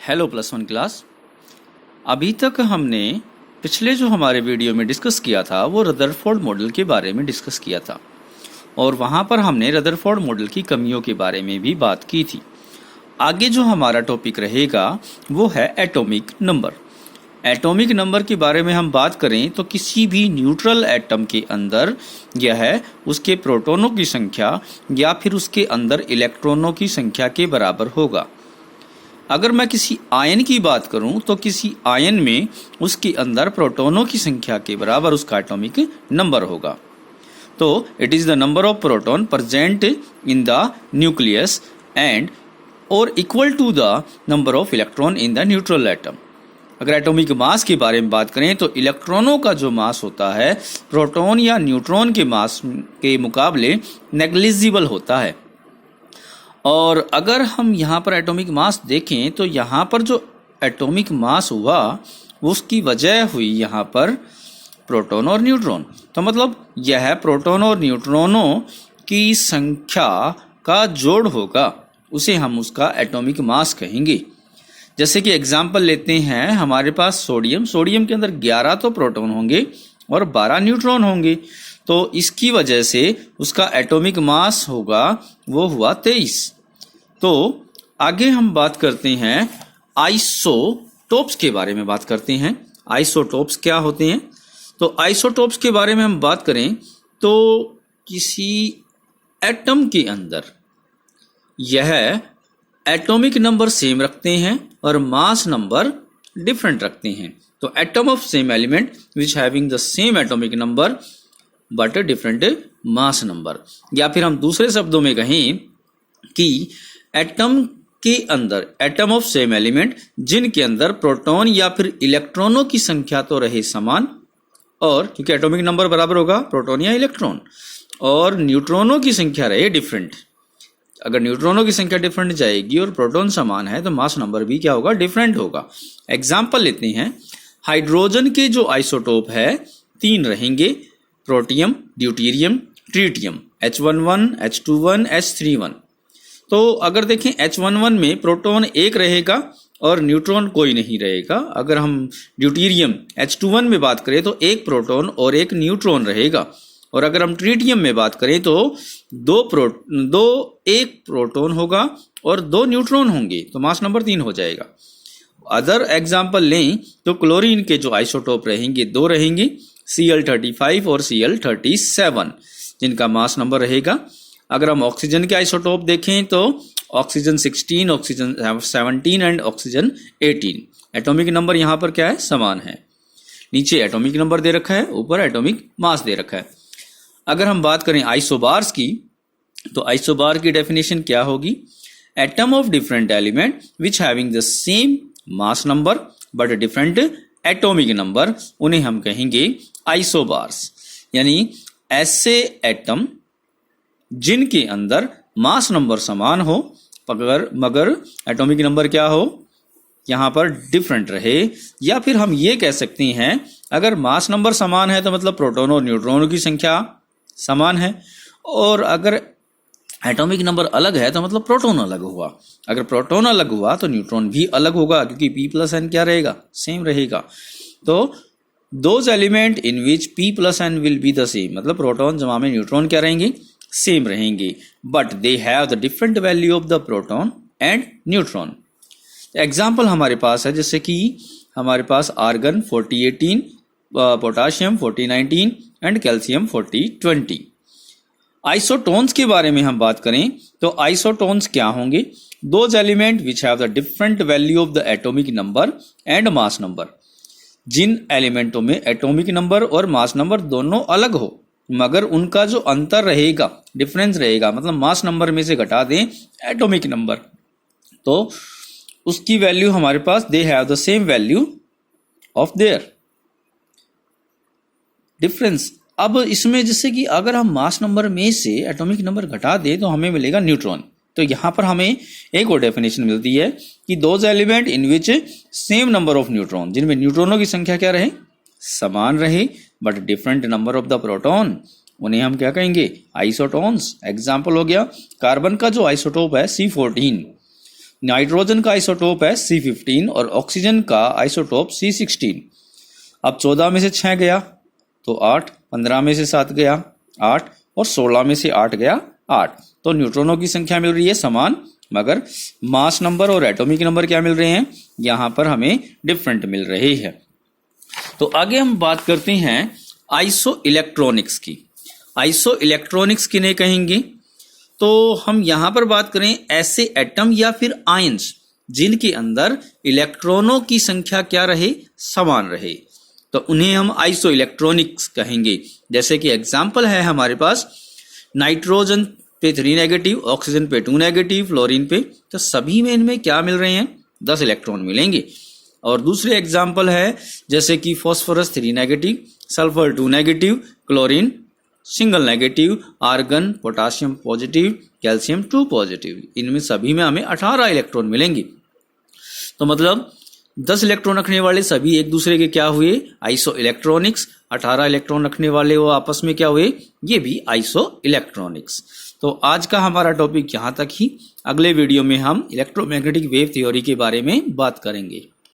Hello plus one class. अभी तक हमने पिछले जो हमारे वीडियो में डिस्कस किया था वो रदरफोर्ड मॉडल के बारे में डिस्कस किया था और वहाँ पर हमने रदरफोर्ड मॉडल की कमियों के बारे में भी बात की थी। आगे जो हमारा टॉपिक रहेगा वो है एटॉमिक नंबर। एटॉमिक नंबर के बारे में हम बात करें तो किसी भी न्यूट्रल एटम के अंदर यह उसके प्रोटॉनों की संख्या या फिर उसके अंदर इलेक्ट्रॉनों की संख्या के बराबर होगा। अगर मैं किसी आयन की बात करूं तो किसी आयन में उसके अंदर प्रोटॉनों की संख्या के बराबर उसका एटॉमिक नंबर होगा। तो it is the number of proton present in the nucleus and और equal to the number of electron in the neutral atom. अगर एटॉमिक मास के बारे में बात करें तो इलेक्ट्रॉनों का जो मास होता है प्रोटॉन या न्यूट्रॉन के मास के मुकाबले नेग्लिजिबल होता है। और अगर हम यहाँ पर एटॉमिक मास देखें तो यहाँ पर जो एटॉमिक मास हुआ वो उसकी वजह हुई यहाँ पर प्रोटॉन और न्यूट्रॉन। तो मतलब यह प्रोटॉन और न्यूट्रॉनों की संख्या का जोड़ होगा, उसे हम उसका एटॉमिक मास कहेंगे। जैसे कि एग्जाम्पल लेते हैं, हमारे पास सोडियम के अंदर 11 तो प्रोटॉन होंगे और 12 न्यूट्रॉन होंगे, तो इसकी वजह से उसका एटॉमिक मास होगा वो हुआ 23। तो आगे हम बात करते हैं आइसोटोप्स के बारे में बात करते हैं। आइसोटोप्स क्या होते हैं? तो आइसोटोप्स के बारे में हम बात करें तो किसी एटम के अंदर यह एटॉमिक नंबर सेम रखते हैं और मास नंबर डिफरेंट रखते हैं। तो atom of same element which having the same atomic number but different mass number. या फिर हम दूसरे शब्दों में कहें कि एटम के अंदर एटम ऑफ सेम एलिमेंट जिनके अंदर प्रोटॉन या फिर इलेक्ट्रॉनों की संख्या तो रहे समान, और क्योंकि एटॉमिक नंबर बराबर होगा प्रोटॉन या इलेक्ट्रॉन, और न्यूट्रॉनों की संख्या रहे डिफरेंट। अगर न्यूट्रॉनों की संख्या डिफरेंट जाएगी और प्रोटॉन समान है तो मास नंबर भी क्या होगा? डिफरेंट होगा। एग्जाम्पल लेते हैं, हाइड्रोजन के जो आइसोटोप है 3 रहेंगे, protium, deuterium, tritium, H11, H21, H31। तो अगर देखें H11 में प्रोटॉन 1 रहेगा और न्यूट्रॉन कोई नहीं रहेगा। अगर हम ड्यूटेरियम H21 में बात करें तो 1 प्रोटॉन और 1 न्यूट्रॉन रहेगा। और अगर हम ट्रिटियम में बात करें तो 1 प्रोटॉन होगा और 2 न्यूट्रॉन होंगे, तो मास नंबर 3 हो जाएगा। अदर एग्जाम्पल लें तो क्लोरीन के जो आइसोटोप रहेंगे 2 रहेंगे, Cl35 और Cl37, जिनका मास नंबर रहेगा। अगर हम ऑक्सीजन के आइसोटोप देखें तो oxygen 16, oxygen 17 and oxygen 18। Atomic number यहाँ पर क्या है? समान है। नीचे एटॉमिक नंबर दे रखा है, ऊपर एटॉमिक मास दे रखा है। अगर हम बात करें आइसोबार्स की तो आइसोबार की डेफिनेशन क्या होगी? Atom of different element which having the same mass number but different atomic number, उन्हें हम कहेंगे आइसोबार्स। यानी ऐसे एटम जिनके अंदर मास नंबर समान हो मगर एटॉमिक नंबर क्या हो? यहाँ पर डिफरेंट रहे। या फिर हम ये कह सकते हैं, अगर मास नंबर समान है तो मतलब प्रोटॉन और न्यूट्रॉनों की संख्या समान है, और अगर एटॉमिक नंबर अलग है तो मतलब प्रोटॉन अलग हुआ। अगर प्रोटॉन अलग हुआ तो न्यूट्रॉन भी अलग होगा, क्योंकि P+N क्या रहेगा? सेम रहेगा। तो those element in which P+N will be the same, मतलब प्रोटॉन जमा में न्यूट्रॉन क्या रहेंगे? सेम रहेंगे, but they have the different value of the proton and neutron. Example हमारे पास है, जैसे कि हमारे पास argon 4018, potassium 4019 and calcium 4020। Isotones के बारे में हम बात करें तो आइसोटोन्स क्या होंगे? Those element which have the different value of the atomic number and mass number. जिन एलिमेंटों में एटॉमिक नंबर और मास नंबर दोनों अलग हो मगर उनका जो अंतर रहेगा, डिफरेंस रहेगा, मतलब मास नंबर में से घटा दें एटॉमिक नंबर, तो उसकी वैल्यू हमारे पास they have the same value of their difference. अब इसमें जैसे कि अगर हम मास नंबर में से एटॉमिक नंबर घटा दें तो हमें मिलेगा न्यूट्रॉन। तो यहाँ पर हमें एक और डेफिनेशन मिलती है कि those element in which same number of neutron, जिनमें न्यूट्रॉनों की संख्या क्या रहे? समान रहे, but different number of the proton, उन्हें हम क्या कहेंगे? आइसोटोन्स। एग्जाम्पल हो गया कार्बन का जो आइसोटोप है C14, नाइट्रोजन का आइसोटोप है C15 और ऑक्सीजन का आइसोटोप C16। अब 14 में से 6 गया तो 8, 15 में से 7 गया 8 और 16 में से 8 गया 8। तो न्यूट्रॉनों की संख्या मिल रही है समान, मगर मास नंबर और एटॉमिक नंबर क्या मिल रहे हैं, यहाँ पर हमें डिफरेंट मिल रहे हैं। तो आगे हम बात करते हैं आइसो इलेक्ट्रॉनिक्स की। आइसो इलेक्ट्रॉनिक्स किन्हें कहेंगे, तो हम यहाँ पर बात करें ऐसे एटम या फिर आयंस जिनके अंदर इलेक्ट्रॉनों की संख्या क्या रहे, समान रहे, तो उन्हें हम आइसो इलेक्ट्रॉनिक्स कहेंगे। जैसे कि एग्जाम्पल है हमारे पास नाइट्रोजन पे 3 नेगेटिव, ऑक्सीजन पे 2 नेगेटिव, फ्लोरीन पे, तो सभी में इनमें क्या मिल रहे हैं, 10 इलेक्ट्रॉन मिलेंगे। और दूसरे एग्जाम्पल है जैसे कि phosphorus 3 negative, sulphur 2 negative, chlorine single negative, argon potassium positive, calcium 2 positive, इनमें सभी में हमें 18 इलेक्ट्रॉन मिलेंगे। तो मतलब 10 इलेक्ट्रॉन रखने वाले सभी एक दूसरे के क्या हुए, आइसो इलेक्ट्रॉनिक्स। 18 इलेक्ट्रॉन रखने वाले वो आपस में क्या हुए, ये भी आइसो इलेक्ट्रॉनिक्स। तो आज का हमारा टॉपिक यहाँ तक ही। अगले वीडियो में हम इलेक्ट्रोमैग्नेटिक वेव थ्योरी के बारे में बात करेंगे।